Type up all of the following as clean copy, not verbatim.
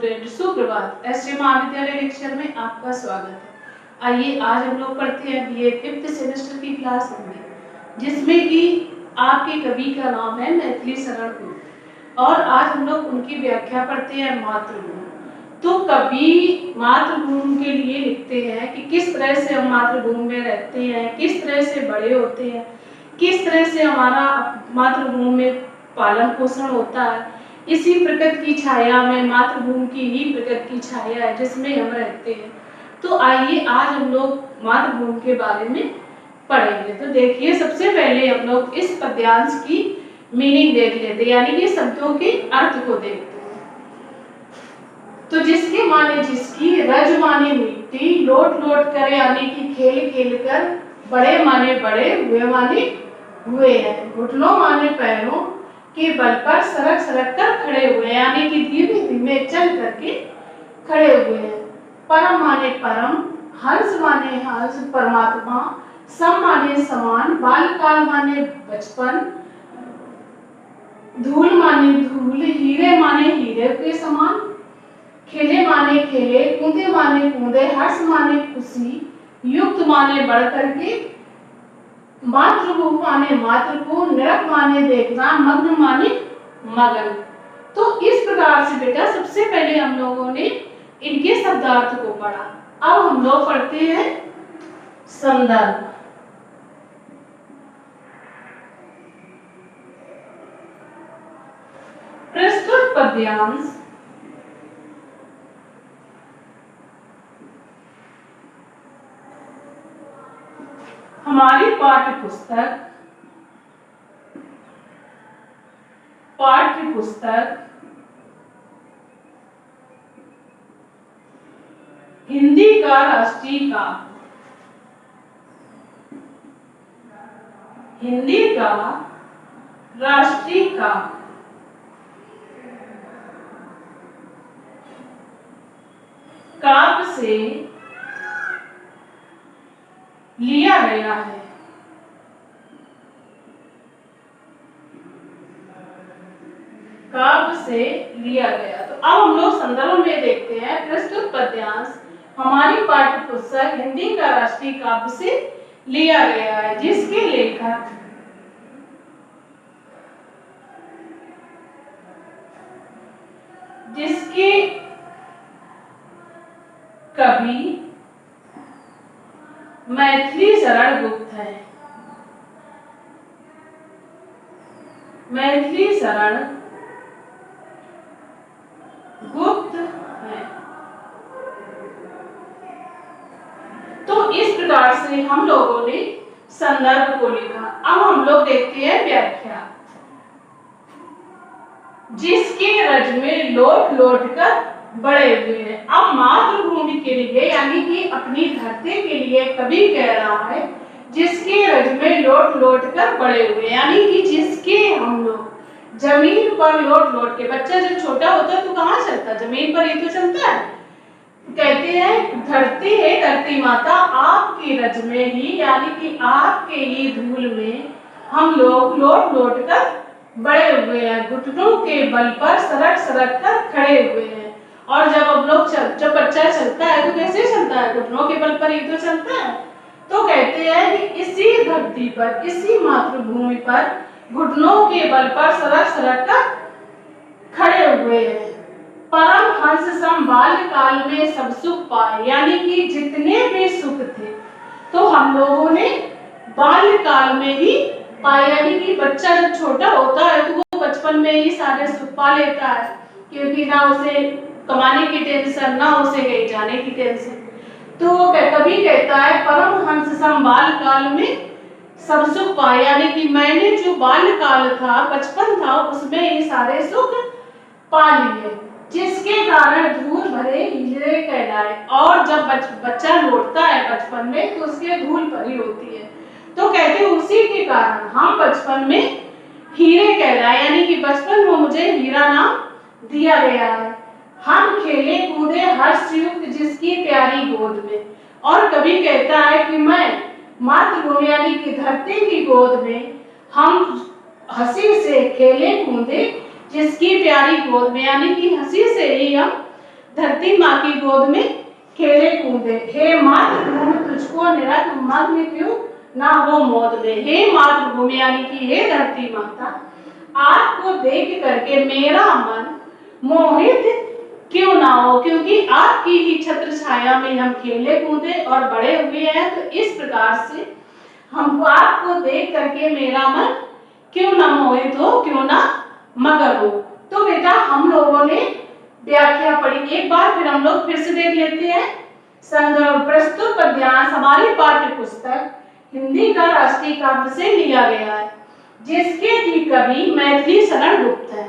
Student, सुप्रभात। ST महाविद्यालय lecture में आपका स्वागत है। आइए आज हम लोग पढ़ते हैं बीए 5th सेमेस्टर की क्लास होंगी, जिसमें कि आपके कवि का नाम है मैथिली शरण गुप्त और आज हम लोग उनकी व्याख्या पढ़ते हैं मातृभूमि। तो कवि मातृभूमि के लिए लिखते हैं कि किस तरह से हम मातृभूमि में रहते हैं, किस तरह से बड़े होते हैं, किस तरह से हमारा मातृभूमि में पालन पोषण होता है। इसी प्रकृति की छाया में, मातृभूमि की ही प्रकृति की छाया है जिसमें हम रहते हैं। तो आइए आज हम लोग मातृभूमि के बारे में पढ़ेंगे। तो देखिए, सबसे पहले हम लोग इस पद्यांश की मीनिंग देख लेते हैं, यानी कि शब्दों के अर्थ को देखते हैं। तो जिसके माने जिसकी, रज माने मिट्टी, लोट लोट कर यानी कि खेल खेल कर, बड़े माने बड़े, हुए माने हुए हैं, घुटनों माने पैरों के बल पर सरक सरक कर खड़े हुए, यानी कि धीमे धीमे चल करके खड़े हुए हैं। परम माने परम, हंस माने हंस, परमात्मा, सम माने समान, बालकाल माने बचपन, धूल माने धूल, हीरे माने हीरे के समान, खेले माने खेले, कूदे माने कूदे, हर्ष माने खुशी, युक्त माने बढ़ करके, मातृभूमि माने मातृ को, निरख माने देखना, मग्न माने मगन। तो इस प्रकार से बेटा सबसे पहले हम लोगों ने इनके शब्दार्थ को पढ़ा। अब हम लोग पढ़ते हैं संदर्भ। प्रस्तुत पद्यांश हमारी पाठ्य पुस्तक हिंदी का राष्ट्रीय काव्य, हिंदी का राष्ट्रीय काव्य, काव्य से लिया गया है। काव्य से लिया गया। तो अब हम लोग संदर्भ में देखते हैं। प्रस्तुत पद्यांश हमारी पाठ्य पुस्तक हिंदी का राष्ट्रीय काव्य से लिया गया है, जिसके लेखक जिसके कवि मैथिली शरण गुप्त है। मैथिली शरण गुप्त है। तो इस प्रकार से हम लोगों ने संदर्भ को लिखा। अब हम लोग देखते हैं व्याख्या। जिसके रज में लोट लोट कर बड़े हुए हैं। अब मातृभूमि के लिए, यानी कि अपनी धरती के लिए कवि कह रहा है जिसके रज में लोट लोट कर बड़े हुए, यानी कि जिसके हम लोग जमीन पर लोट लोट के, बच्चा जब छोटा होता है तो कहाँ चलता है? जमीन पर ही तो चलता है। कहते हैं धरती है धरती माता, आपकी रज में ही, यानी कि आपके ही धूल में हम लोग लोट लोट कर बड़े हुए हैं, घुटनों के बल पर सरक सरक कर खड़े हुए हैं। और जब हम लोग जब बच्चा चलता है तो कैसे चलता है? घुटनों के बल पर ही तो चलता है। तो कहते हैं कि इसी धरती पर, इसी मातृभूमि पर घुटनों के बल पर सरक सरक कर खड़े हुए हैं। परम हर्ष सम बाल्यकाल में सब सुख पाए, यानी कि जितने भी सुख थे तो हम लोगों ने बाल्यकाल में ही पाए, यानी कि बच्चा जब छोटा होता है तो वो बचपन में ही सारे सुख पा लेता है, क्योंकि ना उसे कमाने की टेंशन, ना उसे कहीं जाने की टेंशन। तो कवि कहता है परम हंस सम बाल्यकाल में सब सुख पाए, यानी कि मैंने जो बाल्यकाल था, बचपन था, उसमें ये सारे सुख पा लिए, जिसके कारण धूल भरे हीरे कहलाए। और जब बच्चा लौटता है बचपन में तो उसके धूल भरी होती है। तो कहते उसी के कारण हम बचपन में हीरे कहलाए, यानी कि बचपन में मुझे हीरा नाम दिया गया है। हम खेले कूदे हर्ष युक्त जिसकी प्यारी गोद में। और कवि कहता है कि मैं मातृभूमि यानी कि धरती की गोद में हम हंसी से खेले कूदे जिसकी प्यारी गोद में, यानी कि हंसी से ही हम धरती माँ की गोद में खेले कूदे। हे मातृभूमि तुझको निरख मग्न क्यों ना हो मौत में। हे मातृभूमि यानी कि हे धरती माता, आपको देख करके मेरा मन मोहित क्यों ना हो, क्योंकि आपकी ही छत्र छाया में हम खेले कूदे और बड़े हुए हैं। तो इस प्रकार से हमको आपको देख करके मेरा मन क्यों ना मोहित हो, क्यों ना मगन हो। तो बेटा हम लोगों ने व्याख्या पढ़ी, एक बार फिर हम लोग फिर से देख लेते हैं। संदर्भ प्रस्तुत पद्यांश हमारी पाठ्य पुस्तक हिंदी का राष्ट्रीय काव्य से लिया गया है, जिसके की कवि मैथिली शरण गुप्त है।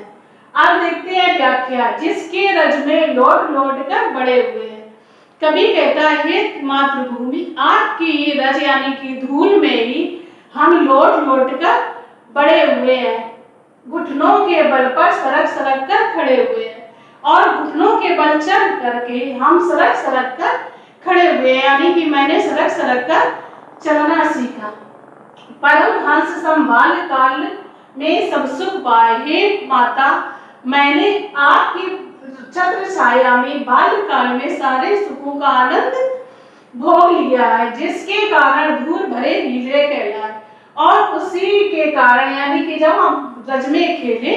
अब देखते हैं व्याख्या। जिसके रज में लौट लौट कर बड़े हुए हैं। कवि कहता है हे मातृभूमि, आपकी रज यानी कि धूल में ही हम लौट लौट कर बड़े हुए हैं। घुटनों के बल पर सरक सरक कर खड़े हुए हैं, और घुटनों के बल चढ़ करके हम सरक सरक कर खड़े हुए हैं, यानी कि मैंने सरक सरक कर चलना सीखा। परम हंस संभाल काल में सब सुख पाए। हे माता, मैंने आपकी छत्र छाया में बाल्यकाल में सारे सुखों का आनंद भोग लिया है, जिसके कारण धूल भरे हीरे कहलाए। और उसी के कारण यानी कि जब हम रज में खेले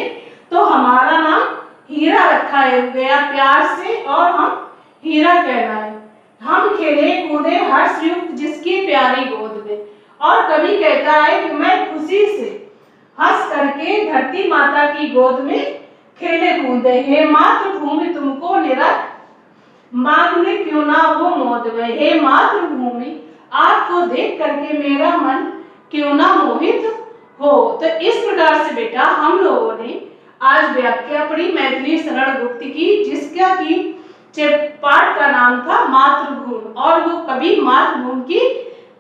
तो हमारा नाम हीरा रखा गया प्यार से, और हम हीरा कहलाए। हम खेले कूदे हर्ष युक्त जिसकी प्यारी गोद में। और कवि कहता है कि मैं खुशी से हंस करके धरती माता की गोद में खेले कूदे। हे मातृभूमि तुमको निरख माग्न क्यों ना हो मौत में। हे मातृभूमि, आपको देख करके मेरा मन क्यों ना मोहित हो। तो इस प्रकार से बेटा हम लोगों ने आज व्याख्या पढ़ी मैथिली शरण गुप्त की, जिसका की पाठ का नाम था मातृभूमि, और वो कवि मातृभूमि की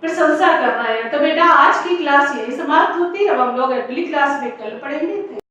प्रशंसा कर रहे हैं। तो बेटा आज की क्लास यही समाप्त होती है। अब हम लोग अगली क्लास में कल पढ़ेंगे।